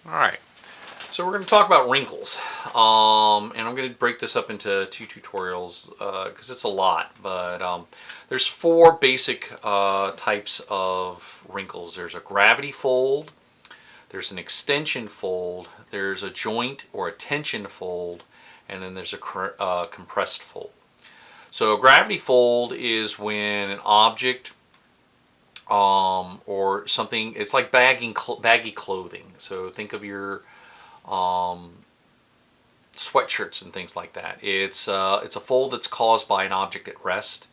All right. So we're going to talk about wrinkles, and I'm going to break this up into two tutorials because it's a lot. But there's four basic types of wrinkles. There's a gravity fold, there's an extension fold, there's a joint or a tension fold, and then there's a compressed fold. So a gravity fold is when an object or something, it's like baggy clothing. So think of your sweatshirts and things like that. It's a fold that's caused by an object at rest.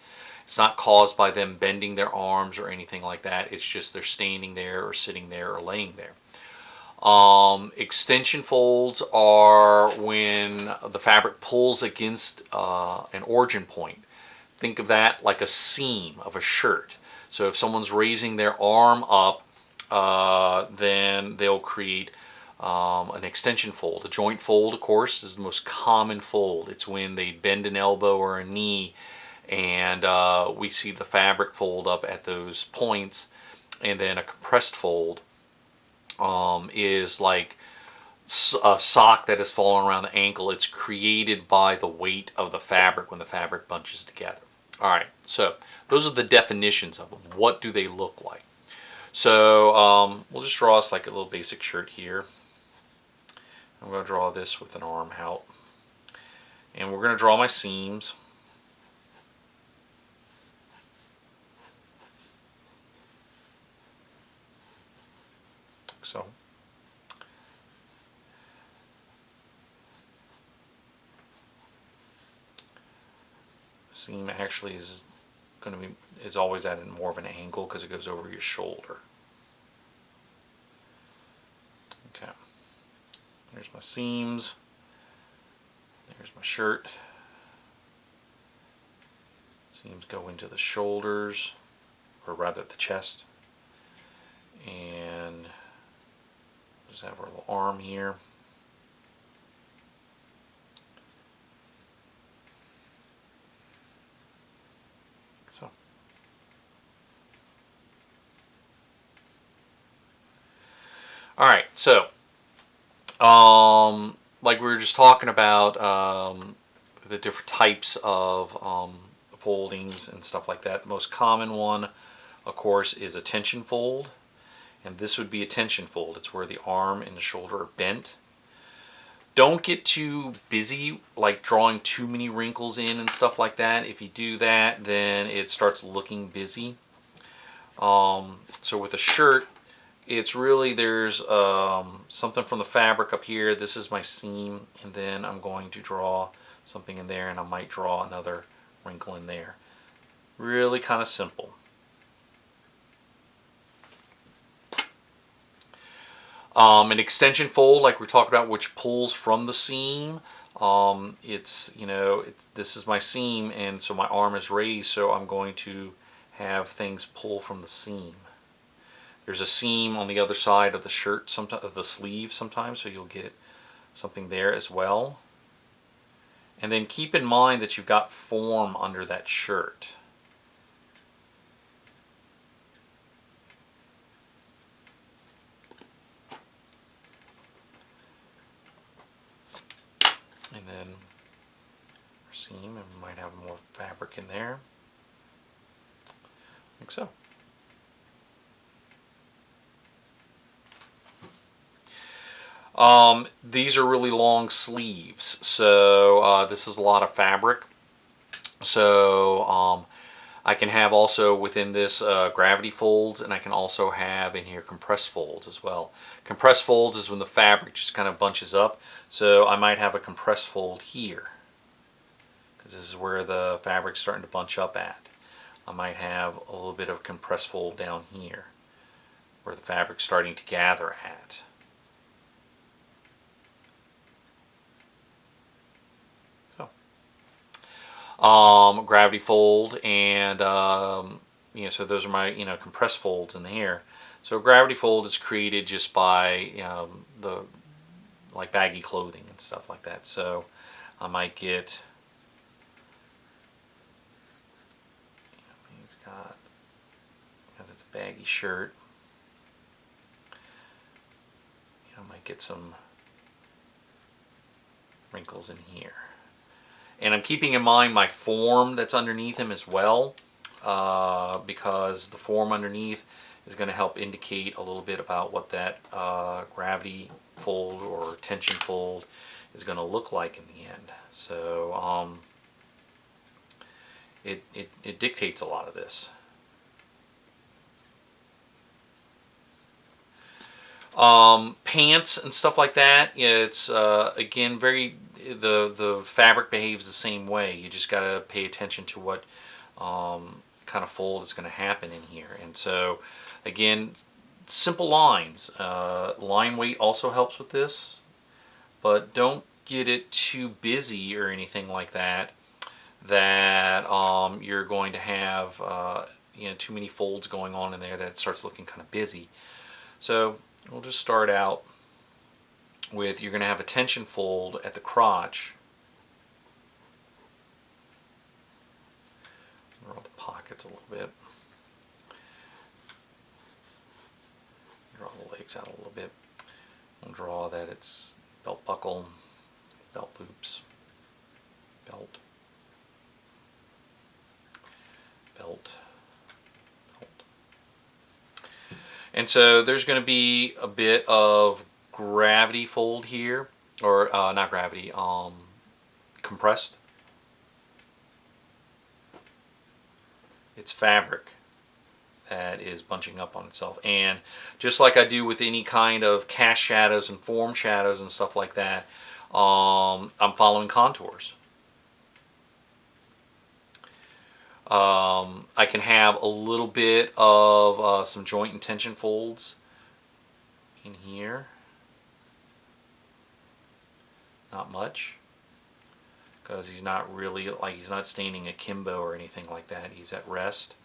It's not caused by them bending their arms or anything like that. It's just they're standing there or sitting there or laying there. Extension folds are when the fabric pulls against an origin point. Think of that like a seam of a shirt. So if someone's raising their arm up, then they'll create an extension fold. A joint fold, of course, is the most common fold. It's when they bend an elbow or a knee, and we see the fabric fold up at those points. And then a compressed fold is like a sock that has fallen around the ankle. It's created by the weight of the fabric when the fabric bunches together. All right, so those are the definitions of them. What do they look like? So we'll just draw us like a little basic shirt here. I'm going to draw this with an arm out. And we're going to draw my seams. So. The seam actually is going to be always at more of an angle because it goes over your shoulder. Okay. There's my seams. There's my shirt. Seams go into the shoulders, or rather the chest. And just have our little arm here. So. All right, so like we were just talking about the different types of foldings and stuff like that. The most common one, of course, is a tension fold. And this would be a tension fold. It's where the arm and the shoulder are bent. Don't get too busy like drawing too many wrinkles in and stuff like that. If you do that, then it starts looking busy. So with a shirt, it's really there's something from the fabric up here. This is my seam, and then I'm going to draw something in there, and I might draw another wrinkle in there. Really kind of simple. An extension fold, like we talked about, which pulls from the seam. This is my seam, and so my arm is raised, so I'm going to have things pull from the seam. There's a seam on the other side of the shirt, sometimes of the sleeve sometimes, so you'll get something there as well. And then keep in mind that you've got form under that shirt. And then our seam, and we might have more fabric in there. Like so. These are really long sleeves, so this is a lot of fabric. So I can have also within this gravity folds, and I can also have in here compressed folds as well. Compressed folds is when the fabric just kind of bunches up. So I might have a compressed fold here, because this is where the fabric's starting to bunch up at. I might have a little bit of compressed fold down here, where the fabric's starting to gather at. Gravity fold, and so those are my compressed folds in here. So gravity fold is created just by the like baggy clothing and stuff like that. So I might get he's got, because it's a baggy shirt, I might might get some wrinkles in here. And I'm keeping in mind my form that's underneath him as well, because the form underneath is going to help indicate a little bit about what that gravity fold or tension fold is going to look like in the end. So it dictates a lot of this. Pants and stuff like that, it's again the fabric behaves the same way. You just got to pay attention to what kind of fold is going to happen in here. And so again, simple lines. Line weight also helps with this, but don't get it too busy or anything like that you're going to have too many folds going on in there that it starts looking kind of busy. So we'll just start out with, you're going to have a tension fold at the crotch. Draw the pockets a little bit. Draw the legs out a little bit. We'll draw that it's belt buckle, belt loops, belt, belt, belt. And so there's going to be a bit of gravity fold here, or not gravity, compressed. It's fabric that is bunching up on itself. And just like I do with any kind of cast shadows and form shadows and stuff like that, I'm following contours. I can have a little bit of some joint and tension folds in here. Not much, because he's not really, like, he's not standing akimbo or anything like that. He's at rest,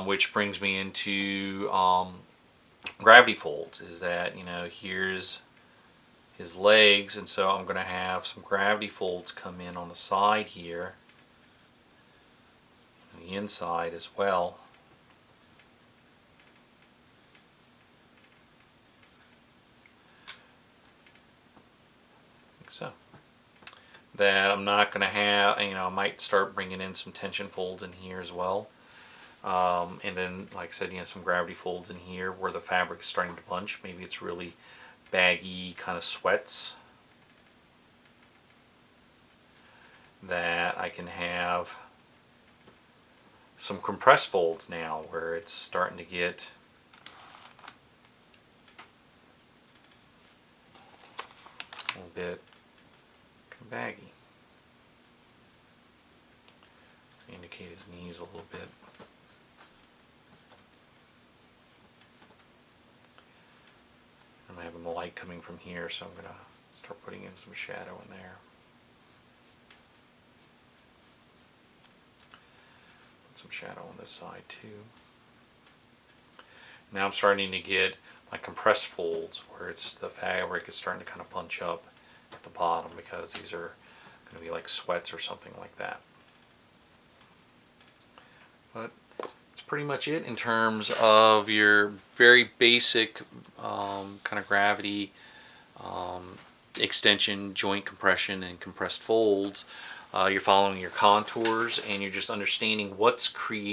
which brings me into gravity folds. Is that, here's his legs, and so I'm going to have some gravity folds come in on the side here, and the inside as well. So that I'm not going to have, I might start bringing in some tension folds in here as well. And then, like I said, some gravity folds in here where the fabric is starting to bunch. Maybe it's really baggy kind of sweats. That I can have some compressed folds now where it's starting to get a little bit baggy. Indicate his knees a little bit. I'm having the light coming from here, so I'm going to start putting in some shadow in there. Put some shadow on this side too. Now I'm starting to get my compressed folds where it's the fabric is starting to kind of bunch up at the bottom, because these are going to be like sweats or something like that. But that's pretty much it in terms of your very basic kind of gravity, extension, joint compression, and compressed folds. You're following your contours, and you're just understanding what's creating